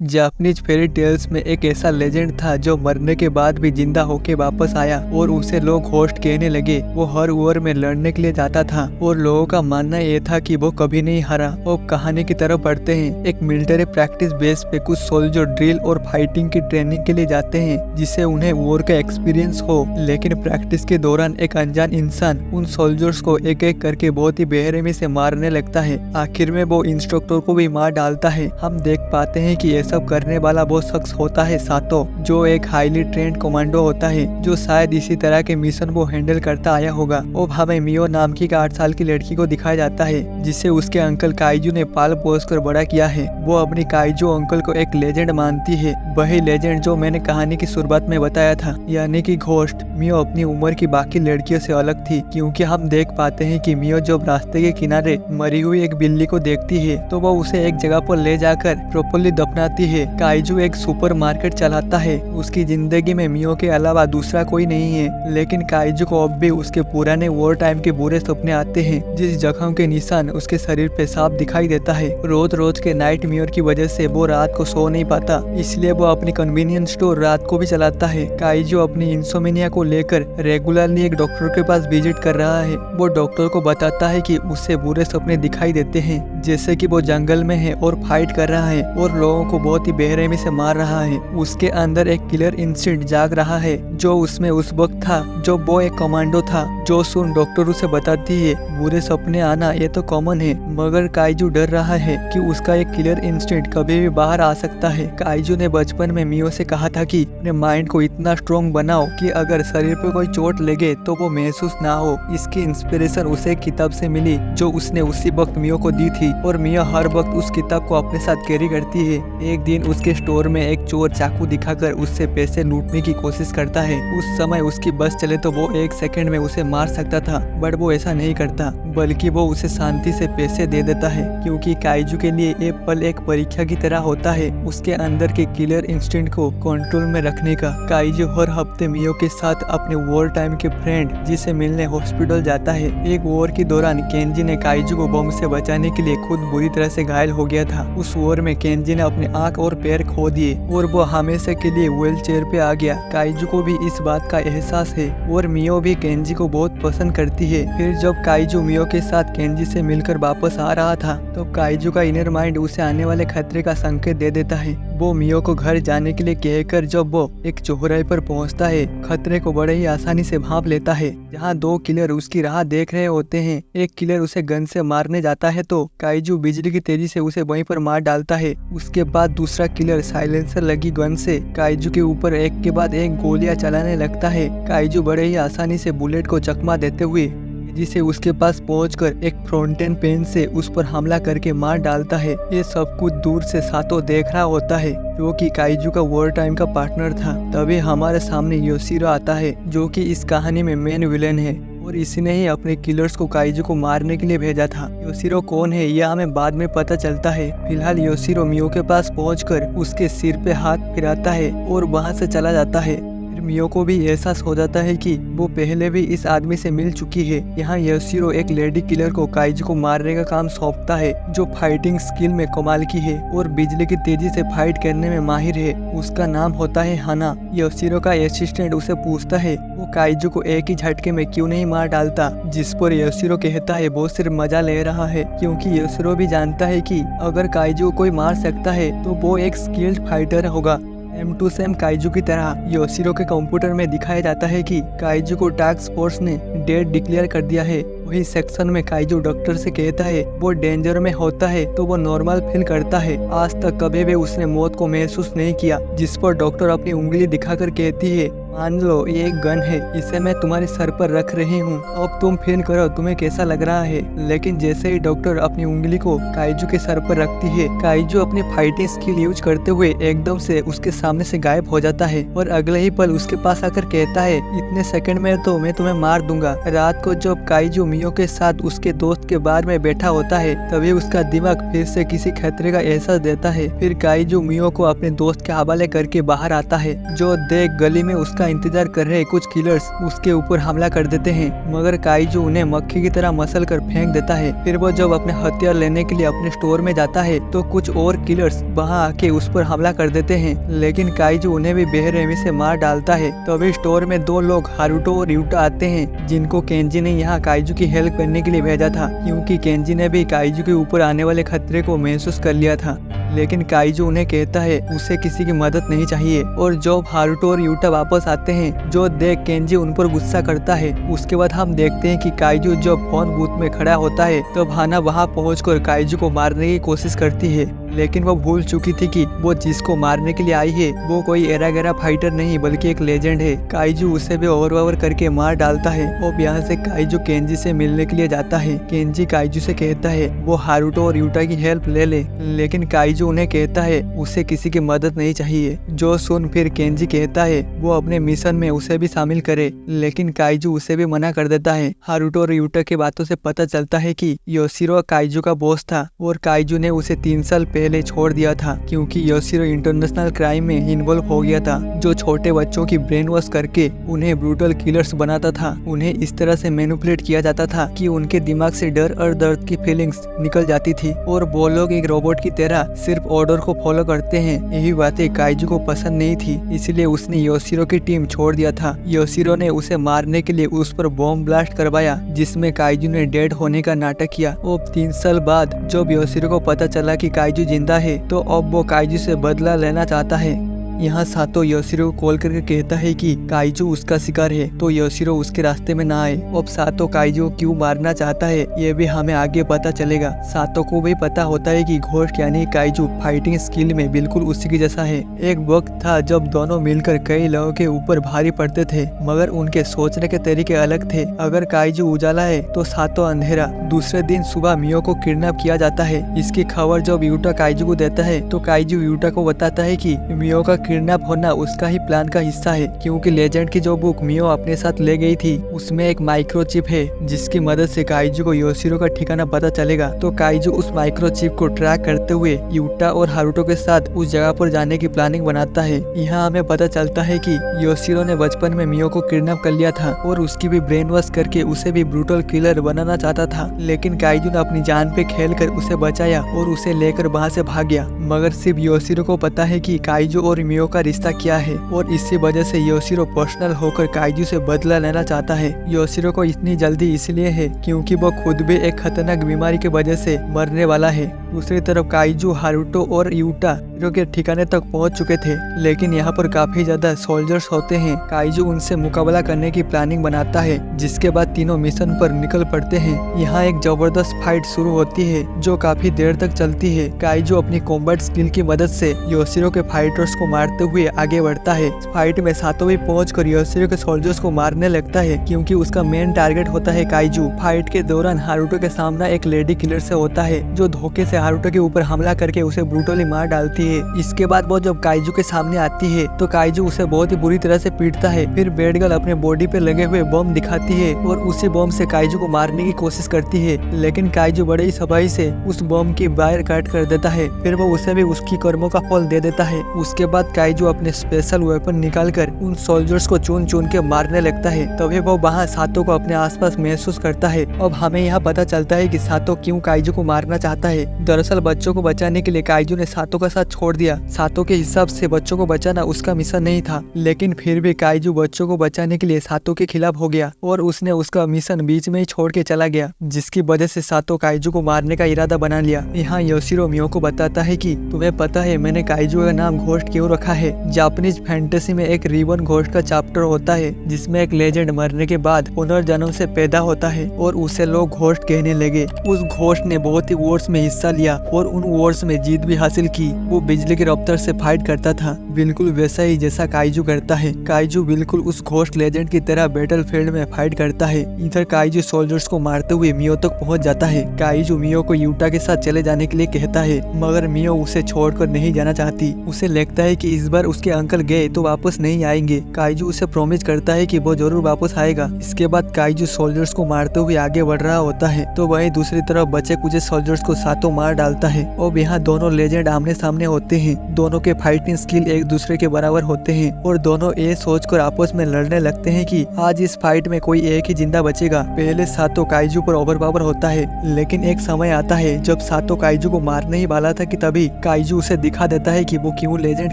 Japanese fairy tales में एक ऐसा लेजेंड था जो मरने के बाद भी जिंदा होके वापस आया और उसे लोग होस्ट कहने लगे। वो हर ओवर में लड़ने के लिए जाता था और लोगों का मानना ये था कि वो कभी नहीं हारा। वो कहानी की तरफ बढ़ते हैं। एक मिलिट्री प्रैक्टिस बेस पे कुछ सोल्जर ड्रिल और फाइटिंग की ट्रेनिंग के लिए जाते हैं जिससे उन्हें वॉर का एक्सपीरियंस हो। लेकिन प्रैक्टिस के दौरान एक अनजान इंसान उन सोल्जर्स को एक एक करके बहुत ही बेरहमी से मारने लगता है। आखिर में वो इंस्ट्रक्टर को भी मार डालता है। हम देख पाते हैं कि सब करने वाला वो शख्स होता है सातो, जो एक हाईली ट्रेंड कमांडो होता है जो शायद इसी तरह के मिशन को हैंडल करता आया होगा। और हमें मियो नाम की 8 साल की लड़की को दिखाया जाता है जिसे उसके अंकल काइजू ने पाल पोस कर बड़ा किया है। वो अपनी काइजू अंकल को एक लेजेंड मानती है, वही लेजेंड जो मैंने कहानी की शुरुआत में बताया था, यानी कि घोस्ट। मियो अपनी उम्र की बाकी लड़कियों से अलग थी क्योंकि हम देख पाते हैं कि मियो जब रास्ते के किनारे मरी हुई एक बिल्ली को देखती है तो वो उसे एक जगह पर ले जाकर प्रॉपर्ली दफनाती है। काइजू एक सुपरमार्केट चलाता है। उसकी जिंदगी में मियो के अलावा दूसरा कोई नहीं है, लेकिन काइजू को अब भी उसके पुराने वॉर टाइम के बुरे सपने आते हैं। जिस जख्म के निशान उसके शरीर पे साफ दिखाई देता है। रोज रोज के नाइट मेयर की वजह से वो रात को सो नहीं पाता, इसलिए वो अपनी कन्वीनियंस स्टोर रात को भी चलाता है। काइजू अपनी इंसोमिनिया को लेकर रेगुलरली एक डॉक्टर के पास विजिट कर रहा है। वो डॉक्टर को बताता है कि उससे बुरे सपने दिखाई देते हैं, जैसे कि वो जंगल में है और फाइट कर रहा है और लोगों को बहुत ही बेरहमी से मार रहा है। उसके अंदर एक किलर इंस्टिंक्ट जाग रहा है जो उसमें उस वक्त था जो वो एक कमांडो था। जो सुन डॉक्टर उसे बताती है बुरे सपने आना ये तो कॉमन है, मगर काइजू डर रहा है कि उसका एक किलर इंस्टिंक्ट कभी भी बाहर आ सकता है। काइजू ने बचपन में मियो से कहा था कि अपने माइंड को इतना स्ट्रॉन्ग बनाओ कि अगर शरीर पे कोई चोट लगे तो वो महसूस ना हो। इसकी इंस्पिरेशन उसे एक किताब से मिली जो उसने उसी वक्त मियो को दी थी और मियो हर वक्त उस किताब को अपने साथ कैरी करती है। एक दिन उसके स्टोर में एक चोर चाकू दिखाकर उससे पैसे लूटने की कोशिश करता है। उस समय उसकी बस चले तो वो 1 सेकंड में उसे मार सकता था, बट वो ऐसा नहीं करता, बल्कि वो उसे शांति से पैसे दे देता है क्योंकि काइजू के लिए ये पल एक परीक्षा की तरह होता है उसके अंदर के किलर इंस्टिंक्ट को कंट्रोल में रखने का। काइजू हर हफ्ते मियो के साथ अपने वॉर टाइम के फ्रेंड जिसे मिलने हॉस्पिटल जाता है। एक वॉर के दौरान केंजी ने काइजू को बम से बचाने के लिए खुद बुरी तरह से घायल हो गया था। उस वॉर में केंजी ने अपने आंख और पैर खो दिए और वो हमेशा के लिए व्हील चेयर पे आ गया। काइजू को भी इस बात का एहसास है और मियो भी केंजी को बहुत पसंद करती है। फिर जब काइजू मियो के साथ केंजी से मिलकर वापस आ रहा था तो काइजू का इनर माइंड उसे आने वाले खतरे का संकेत दे देता है। वो मियो को घर जाने के लिए कहकर जब वो एक चौराहे पर पहुंचता है, खतरे को बड़े ही आसानी से भांप लेता है। जहां 2 किलर उसकी राह देख रहे होते हैं। एक किलर उसे गन से मारने जाता है तो काइजू बिजली की तेजी से उसे वहीं पर मार डालता है। उसके बाद दूसरा किलर साइलेंसर लगी गन से काइजू के ऊपर एक के बाद एक गोलियां चलाने लगता है। काइजू बड़े ही आसानी से बुलेट को चकमा देते हुए जिसे उसके पास पहुंचकर एक फ्रंटेन पेन से उस पर हमला करके मार डालता है। ये सब कुछ दूर से सातो देख रहा होता है जो कि काइजू का वॉर टाइम का पार्टनर था। तभी हमारे सामने योशिरो आता है जो कि इस कहानी में मेन विलेन है और इसने ही अपने किलर्स को काइजू को मारने के लिए भेजा था। योशिरो कौन है यह हमें बाद में पता चलता है। फिलहाल योशिरो मियो के पास पहुंचकर उसके सिर पे हाथ फिराता है और वहां से चला जाता है। मियो को भी एहसास हो जाता है कि वो पहले भी इस आदमी से मिल चुकी है। यहाँ योशिरो एक लेडी किलर को काइजू को मारने का काम सौंपता है जो फाइटिंग स्किल में कमाल की है और बिजली की तेजी से फाइट करने में माहिर है। उसका नाम होता है हाना। योशिरो का असिस्टेंट उसे पूछता है वो काइजू को एक ही झटके में क्यों नहीं मार डालता, जिस पर योशिरो कहता है वो सिर्फ मजा ले रहा है क्योंकि योशिरो भी जानता है कि अगर काइजू को कोई मार सकता है तो वो एक स्किल्ड फाइटर होगा। सेम टू सेम काइजू की तरह योशिरो के कंप्यूटर में दिखाया जाता है कि काइजू को टास्क फोर्स ने डेड डिक्लेयर कर दिया है। वही सेक्शन में काइजू डॉक्टर से कहता है वो डेंजर में होता है तो वो नॉर्मल फील करता है। आज तक कभी भी उसने मौत को महसूस नहीं किया, जिस पर डॉक्टर अपनी उंगली दिखाकर कहती है मान लो ये एक गन है, इसे मैं तुम्हारे सर पर रख रही हूँ, अब तुम फील करो तुम्हें कैसा लग रहा है। लेकिन जैसे ही डॉक्टर अपनी उंगली को काइजू के सर पर रखती है, काइजू अपनी फाइटिंग स्किल यूज करते हुए एकदम से उसके सामने से गायब हो जाता है और अगले ही पल उसके पास आकर कहता है इतने सेकंड में तो मैं तुम्हें मार दूंगा। रात को जब काइजू मियो के साथ उसके दोस्त के बार में बैठा होता है तभी उसका दिमाग फिर से किसी खतरे का एहसास देता है। फिर काइजू मियो को अपने दोस्त के हवाले करके बाहर आता है जो देख गली में उसका का इंतजार कर रहे कुछ किलर्स उसके ऊपर हमला कर देते हैं, मगर काइजू उन्हें मक्खी की तरह मसल कर फेंक देता है। फिर वो जब अपने हथियार लेने के लिए अपने स्टोर में जाता है तो कुछ और किलर्स वहाँ आके उस पर हमला कर देते हैं, लेकिन काइजू उन्हें भी बेरहमी से मार डालता है। तभी स्टोर में दो लोग हारुतो और यूटा आते हैं, जिनको केंजी ने यहाँ काइजू की हेल्प करने के लिए भेजा था, क्योंकि केंजी ने भी काइजू के ऊपर आने वाले खतरे को महसूस कर लिया था। लेकिन काइजू उन्हें कहता है उसे किसी की मदद नहीं चाहिए। और जब हारुतो और यूटा वापस आते हैं, जो देख केंजी उन पर गुस्सा करता है। उसके बाद हम देखते हैं कि काइजू जब फोन बूथ में खड़ा होता है तब हाना वहां पहुंचकर काइजू को मारने की कोशिश करती है, लेकिन वो भूल चुकी थी कि वो जिसको मारने के लिए आई है वो कोई एरा गैरा फाइटर नहीं बल्कि एक लेजेंड है। काइजू उसे भी ओवर करके मार डालता है। और यहाँ से काइजू केंजी से मिलने के लिए जाता है। केंजी काइजू से कहता है वो हारुतो और यूटा की हेल्प ले ले, लेकिन काइजू उन्हें कहता है उसे किसी की मदद नहीं चाहिए। जो सुन फिर केंजी कहता है वो अपने मिशन में उसे भी शामिल करे, लेकिन काइजू उसे भी मना कर देता है। हारुतो और यूटा की बातों से पता चलता है कि योशिरो काइजू का बॉस था और काइजू ने उसे 3 साल पहले छोड़ दिया था, क्योंकि योशिरो इंटरनेशनल क्राइम में इन्वॉल्व हो गया था, जो छोटे बच्चों की ब्रेन वॉश करके उन्हें ब्रूटल किलर्स बनाता था। उन्हें इस तरह से मैनिपुलेट किया जाता था कि उनके दिमाग से डर और दर्द की फीलिंग्स निकल जाती थी और वो लोग एक रोबोट की तरह सिर्फ ऑर्डर को फॉलो करते हैं। यही बातें काइजू को पसंद नहीं थी, इसलिए उसने योशिरो की टीम छोड़ दिया था। योशिरो ने उसे मारने के लिए उस पर बॉम्ब ब्लास्ट करवाया, जिसमें काइजू ने डेड होने का नाटक किया। और 3 साल बाद जब योशिरो को पता चला कि काइजू जिंदा है तो अब वो काइजू से बदला लेना चाहता है। यहाँ सातो योशिरो को कॉल करके कहता है कि काइजू उसका शिकार है, तो योशिरो उसके रास्ते में ना आए। अब सातो काइजू को क्यों मारना चाहता है ये भी हमें आगे पता चलेगा। सातो को भी पता होता है कि घोस्ट यानी काइजू फाइटिंग स्किल में बिल्कुल उसी की जैसा है। एक वक्त था जब दोनों मिलकर कई लोगों के ऊपर भारी पड़ते थे, मगर उनके सोचने के तरीके अलग थे। अगर काइजू उजाला है तो सातो अंधेरा। दूसरे दिन सुबह मियो को किडनैप किया जाता है। इसकी खबर जब यूटा काइजू को देता है तो काइजू यूटा को बताता है कि मियो का किडनैप होना उसका ही प्लान का हिस्सा है, क्योंकि लेजेंड की जो बुक मियो अपने साथ ले गई थी उसमें एक माइक्रोचिप है, जिसकी मदद से काइजू को योशिरो का ठिकाना पता चलेगा। तो काइजू उस माइक्रोचिप को ट्रैक करते हुए यूटा और हारुतो के साथ उस जगह पर जाने की प्लानिंग बनाता है। यहाँ हमें पता चलता है कि योशिरो ने बचपन में मियो को किडनैप कर लिया था और उसकी भी ब्रेन वॉश करके उसे भी ब्रूटल किलर बनाना चाहता था, लेकिन काइजू ने अपनी जान पे खेलकर उसे बचाया और उसे लेकर वहाँ से भाग गया। मगर सिर्फ योशिरो को पता है कि काइजू और मियो का रिश्ता क्या है, और इसी वजह से योशिरो पर्सनल होकर काइजू से बदला लेना चाहता है। योशिरो को इतनी जल्दी इसलिए है क्योंकि वो खुद भी एक खतरनाक बीमारी की वजह से मरने वाला है। दूसरी तरफ काइजू हारुतो और यूटा के ठिकाने तक पहुंच चुके थे, लेकिन यहाँ पर काफी ज्यादा सोल्जर्स होते हैं। काइजू उनसे मुकाबला करने की प्लानिंग बनाता है, जिसके बाद तीनों मिशन पर निकल पड़ते हैं। यहाँ एक जबरदस्त फाइट शुरू होती है जो काफी देर तक चलती है। काइजू अपनी कॉम्बैट स्किल की मदद से योशिरो के फाइटर्स को मारते हुए आगे बढ़ता है। फाइट में सातो भी पहुंचकर योशिरो के सोल्जर्स को मारने लगता है, क्योंकि उसका मेन टारगेट होता है काइजू। फाइट के दौरान हारुतो के सामना एक लेडी किलर से होता है, जो धोखे से हारुतो के ऊपर हमला करके उसे ब्रूटली मार डालती है। इसके बाद वो जब काइजू के सामने आती है तो काइजू उसे बहुत ही बुरी तरह से पीटता है। फिर बैटगर्ल अपने बॉडी पे लगे हुए बम दिखाती है और उसी बम से काइजू को मारने की कोशिश करती है, लेकिन काइजू बड़े ही सफाई से उस बम की वायर कट कर देता है। फिर वो उसे भी उसकी कर्मों का फल दे देता है। उसके बाद काइजू अपने स्पेशल वेपन निकालकर उन सोल्जर्स को चुन चुन के मारने लगता है। तभी वो वहाँ सातो को अपने आसपास महसूस करता है। अब हमें यहाँ पता चलता है कि सातो क्यों काइजू को मारना चाहता है। दरअसल बच्चों को बचाने के लिए काइजू ने सातो का साथ छोड़ दिया। सातो के हिसाब से बच्चों को बचाना उसका मिशन नहीं था, लेकिन फिर भी काइजू बच्चों को बचाने के लिए सातो के खिलाफ हो गया और उसने उसका मिशन बीच में ही छोड़ के चला गया, जिसकी वजह से सातो काइजू को मारने का इरादा बना लिया। यहाँ योशिरो मियो को बताता है कि तुम्हें पता है मैंने काइजू का नाम घोस्ट क्यों रखा है। जापानीज फैंटेसी में एक रिबन घोस्ट का चैप्टर होता है, जिसमें एक लेजेंड मरने के बाद पुनर्जन्म से पैदा होता है और उसे लोग घोस्ट कहने लगे। उस घोस्ट ने बहुत ही वॉर्स में हिस्सा लिया और उन वॉर्स में जीत भी हासिल की। वो बिजली के रफ्तार से फाइट करता था, बिल्कुल वैसा ही जैसा काइजू करता है। काइजू बिल्कुल उस घोस्ट लेजेंड की तरह बैटल फील्ड में फाइट करता है। इधर काइजू सोल्जर्स को मारते हुए मियो तक पहुंच जाता है। काइजू मियो को यूटा के साथ चले जाने के लिए कहता है, मगर मियो उसे छोड़कर नहीं जाना चाहती। उसे लगता है कि इस बार उसके अंकल गए तो वापस नहीं आएंगे। काइजू उसे प्रॉमिस करता है कि वो जरूर वापस आएगा। इसके बाद काइजू सोल्जर्स को मारते हुए आगे बढ़ रहा होता है, तो वहीं दूसरी तरफ बचे कुछ सोल्जर्स को सातो मार डालता है। अब यहाँ दोनों लेजेंड आमने सामने होते हैं। दोनों के फाइटिंग स्किल एक दूसरे के बराबर होते हैं और दोनों ये सोचकर आपस में लड़ने लगते हैं कि आज इस फाइट में कोई एक ही जिंदा बचेगा। पहले सातो काइजू पर ओवर पावर होता है, लेकिन एक समय आता है जब सातो काइजू को मारने ही वाला था कि तभी काइजू उसे दिखा देता है कि वो क्यों लेजेंड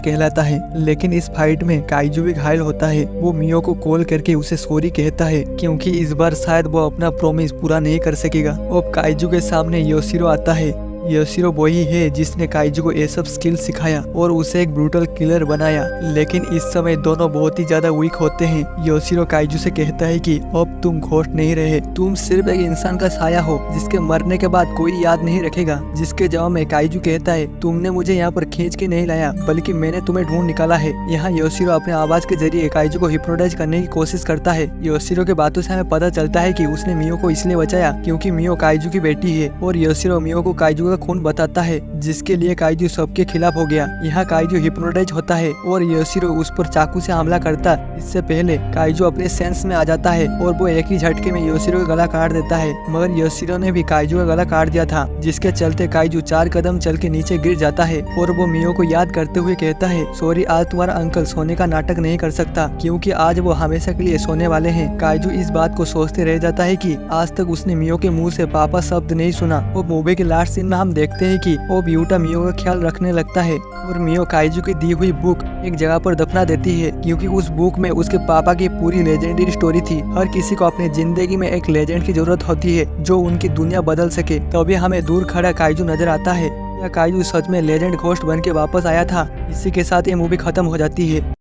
कहलाता है। लेकिन इस फाइट में काइजू भी घायल होता है। वो मियो को कॉल करके उसे सॉरी कहता है क्योंकि इस बार शायद वो अपना प्रॉमिस पूरा नहीं कर सकेगा। अब काइजू के सामने योशिरो आता है। योशिरो वही है जिसने काइजू को ये सब स्किल सिखाया और उसे एक ब्रूटल किलर बनाया। लेकिन इस समय दोनों बहुत ही ज्यादा वीक होते हैं। योशिरो काइजू से कहता है कि अब तुम घोस्ट नहीं रहे, तुम सिर्फ एक इंसान का साया हो जिसके मरने के बाद कोई याद नहीं रखेगा। जिसके जवाब में काइजू कहता है तुमने मुझे यहाँ पर खींच के नहीं लाया बल्कि मैंने तुम्हें ढूंढ निकाला है। यहाँ योशिरो अपने आवाज के जरिए काइजू को हिप्नोटाइज करने की कोशिश करता है। योशिरो के बातों से हमें पता चलता है कि उसने मियो को इसलिए बचाया क्योंकि मियो काइजू की बेटी है और योशिरो मियो को काइजू खून बताता है, जिसके लिए काइजू सबके खिलाफ हो गया। यहाँ काइजू हिप्नोटाइज होता है और योशिरो उस पर चाकू से हमला करता। इससे पहले काइजू अपने सेंस में आ जाता है और वो एक ही झटके में योशिरो का गला काट देता है। मगर योशिरो ने भी काइजू का गला काट दिया था, जिसके चलते काइजू 4 कदम चल के नीचे गिर जाता है और वो मियो को याद करते हुए कहता है सॉरी, आज तुम्हारा अंकल सोने का नाटक नहीं कर सकता क्योंकि आज वो हमेशा के लिए सोने वाले हैं। काइजू इस बात को सोचते रह जाता है कि आज तक उसने मियो के मुंह से पापा शब्द नहीं सुना। और मूवी के लास्ट सीन में हम देखते हैं कि वो ब्यूटा मियो का ख्याल रखने लगता है और मियो काइजू की दी हुई बुक एक जगह पर दफना देती है क्योंकि उस बुक में उसके पापा की पूरी लेजेंडरी स्टोरी थी। हर किसी को अपनी जिंदगी में एक लेजेंड की जरूरत होती है जो उनकी दुनिया बदल सके। तभी हमें दूर खड़ा काइजू नजर आता है। या काइजू सच में लेजेंड घोस्ट बन के वापस आया था। इसी के साथ ये मूवी खत्म हो जाती है।